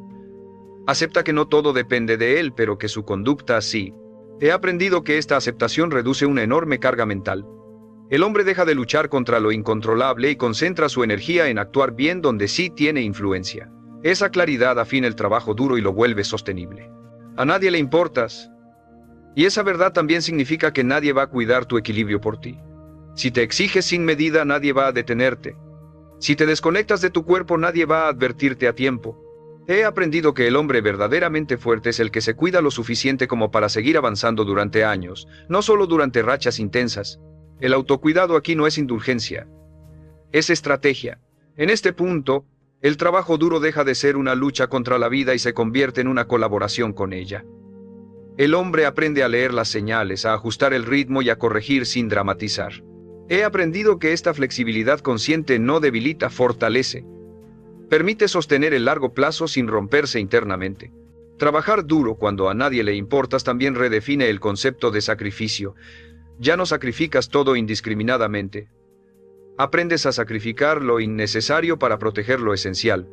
Acepta que no todo depende de él, pero que su conducta sí. He aprendido que esta aceptación reduce una enorme carga mental. El hombre deja de luchar contra lo incontrolable y concentra su energía en actuar bien donde sí tiene influencia. Esa claridad afina el trabajo duro y lo vuelve sostenible. A nadie le importas. Y esa verdad también significa que nadie va a cuidar tu equilibrio por ti. Si te exiges sin medida, nadie va a detenerte. Si te desconectas de tu cuerpo, nadie va a advertirte a tiempo. He aprendido que el hombre verdaderamente fuerte es el que se cuida lo suficiente como para seguir avanzando durante años, no solo durante rachas intensas. El autocuidado aquí no es indulgencia, es estrategia. En este punto, el trabajo duro deja de ser una lucha contra la vida y se convierte en una colaboración con ella. El hombre aprende a leer las señales, a ajustar el ritmo y a corregir sin dramatizar. He aprendido que esta flexibilidad consciente no debilita, fortalece. Permite sostener el largo plazo sin romperse internamente. Trabajar duro cuando a nadie le importas también redefine el concepto de sacrificio. Ya no sacrificas todo indiscriminadamente. Aprendes a sacrificar lo innecesario para proteger lo esencial.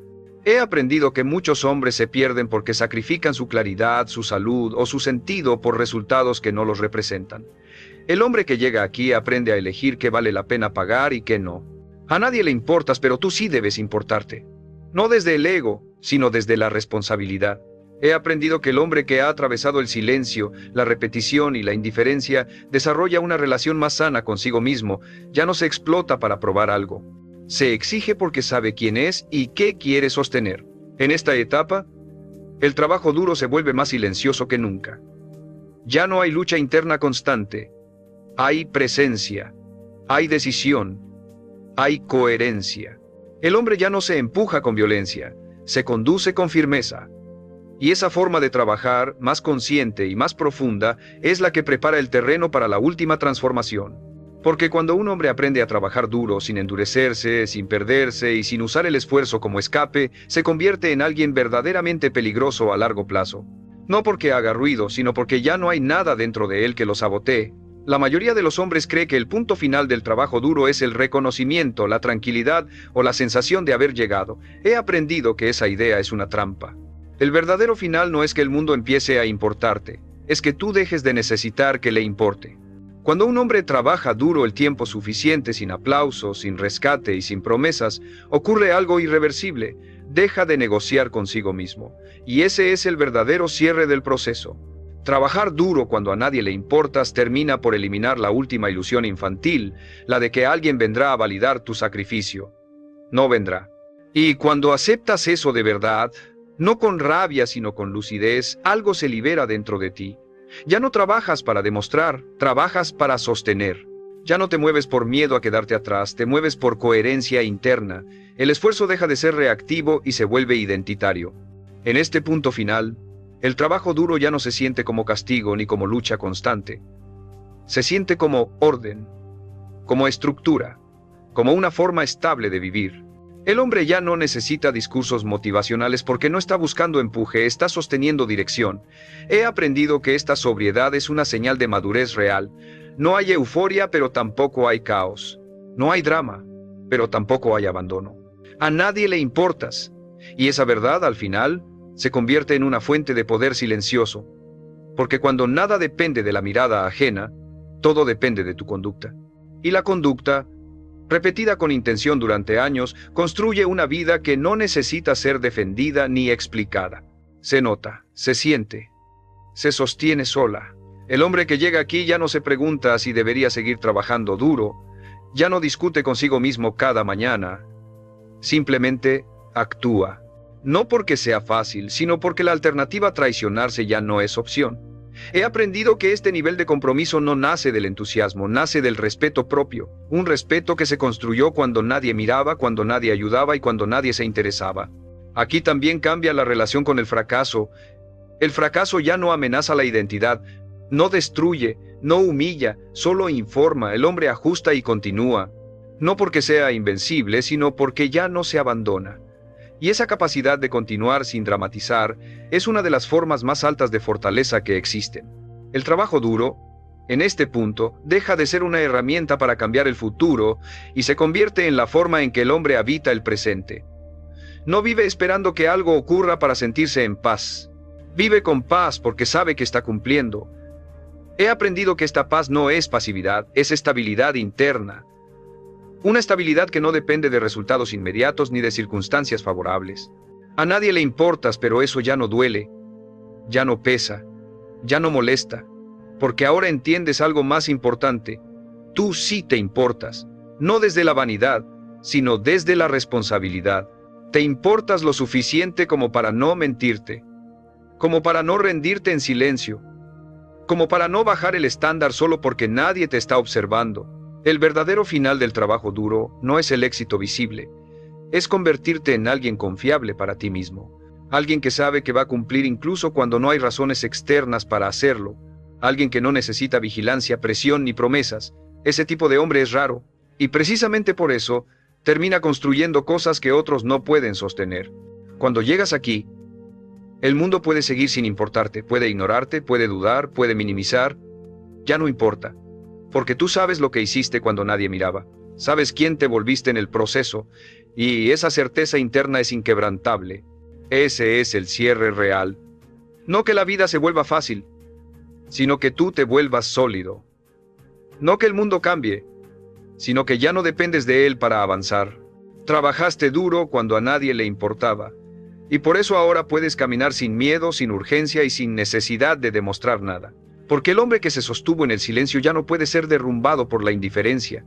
He aprendido que muchos hombres se pierden porque sacrifican su claridad, su salud o su sentido por resultados que no los representan. El hombre que llega aquí aprende a elegir qué vale la pena pagar y qué no. A nadie le importas, pero tú sí debes importarte. No desde el ego, sino desde la responsabilidad. He aprendido que el hombre que ha atravesado el silencio, la repetición y la indiferencia desarrolla una relación más sana consigo mismo. Ya no se explota para probar algo. Se exige porque sabe quién es y qué quiere sostener. En esta etapa, el trabajo duro se vuelve más silencioso que nunca. Ya no hay lucha interna constante. Hay presencia. Hay decisión. Hay coherencia. El hombre ya no se empuja con violencia. Se conduce con firmeza. Y esa forma de trabajar, más consciente y más profunda, es la que prepara el terreno para la última transformación. Porque cuando un hombre aprende a trabajar duro, sin endurecerse, sin perderse y sin usar el esfuerzo como escape, se convierte en alguien verdaderamente peligroso a largo plazo. No porque haga ruido, sino porque ya no hay nada dentro de él que lo sabotee. La mayoría de los hombres cree que el punto final del trabajo duro es el reconocimiento, la tranquilidad o la sensación de haber llegado. He aprendido que esa idea es una trampa. El verdadero final no es que el mundo empiece a importarte, es que tú dejes de necesitar que le importe. Cuando un hombre trabaja duro el tiempo suficiente, sin aplausos, sin rescate y sin promesas, ocurre algo irreversible, deja de negociar consigo mismo. Y ese es el verdadero cierre del proceso. Trabajar duro cuando a nadie le importas termina por eliminar la última ilusión infantil, la de que alguien vendrá a validar tu sacrificio. No vendrá. Y cuando aceptas eso de verdad, no con rabia sino con lucidez, algo se libera dentro de ti. Ya no trabajas para demostrar, trabajas para sostener. Ya no te mueves por miedo a quedarte atrás, te mueves por coherencia interna. El esfuerzo deja de ser reactivo y se vuelve identitario. En este punto final, el trabajo duro ya no se siente como castigo ni como lucha constante. Se siente como orden, como estructura, como una forma estable de vivir. El hombre ya no necesita discursos motivacionales porque no está buscando empuje, está sosteniendo dirección. He aprendido que esta sobriedad es una señal de madurez real. No hay euforia, pero tampoco hay caos. No hay drama, pero tampoco hay abandono. A nadie le importas. Y esa verdad, al final, se convierte en una fuente de poder silencioso, porque cuando nada depende de la mirada ajena, todo depende de tu conducta. Y la conducta, repetida con intención durante años, construye una vida que no necesita ser defendida ni explicada. Se nota, se siente, se sostiene sola. El hombre que llega aquí ya no se pregunta si debería seguir trabajando duro, ya no discute consigo mismo cada mañana, simplemente actúa. No porque sea fácil, sino porque la alternativa a traicionarse ya no es opción. He aprendido que este nivel de compromiso no nace del entusiasmo, nace del respeto propio, un respeto que se construyó cuando nadie miraba, cuando nadie ayudaba y cuando nadie se interesaba. Aquí también cambia la relación con el fracaso. El fracaso ya no amenaza la identidad, no destruye, no humilla, solo informa. El hombre ajusta y continúa, no porque sea invencible, sino porque ya no se abandona. Y esa capacidad de continuar sin dramatizar es una de las formas más altas de fortaleza que existen. El trabajo duro, en este punto, deja de ser una herramienta para cambiar el futuro y se convierte en la forma en que el hombre habita el presente. No vive esperando que algo ocurra para sentirse en paz. Vive con paz porque sabe que está cumpliendo. He aprendido que esta paz no es pasividad, es estabilidad interna. Una estabilidad que no depende de resultados inmediatos ni de circunstancias favorables. A nadie le importas, pero eso ya no duele, ya no pesa, ya no molesta, porque ahora entiendes algo más importante. Tú sí te importas, no desde la vanidad, sino desde la responsabilidad. Te importas lo suficiente como para no mentirte, como para no rendirte en silencio, como para no bajar el estándar solo porque nadie te está observando. El verdadero final del trabajo duro no es el éxito visible, es convertirte en alguien confiable para ti mismo, alguien que sabe que va a cumplir incluso cuando no hay razones externas para hacerlo, alguien que no necesita vigilancia, presión ni promesas. Ese tipo de hombre es raro, y precisamente por eso termina construyendo cosas que otros no pueden sostener. Cuando llegas aquí, el mundo puede seguir sin importarte, puede ignorarte, puede dudar, puede minimizar, ya no importa. Porque tú sabes lo que hiciste cuando nadie miraba, sabes quién te volviste en el proceso, y esa certeza interna es inquebrantable. Ese es el cierre real. No que la vida se vuelva fácil, sino que tú te vuelvas sólido. No que el mundo cambie, sino que ya no dependes de él para avanzar. Trabajaste duro cuando a nadie le importaba, y por eso ahora puedes caminar sin miedo, sin urgencia y sin necesidad de demostrar nada. Porque el hombre que se sostuvo en el silencio ya no puede ser derrumbado por la indiferencia.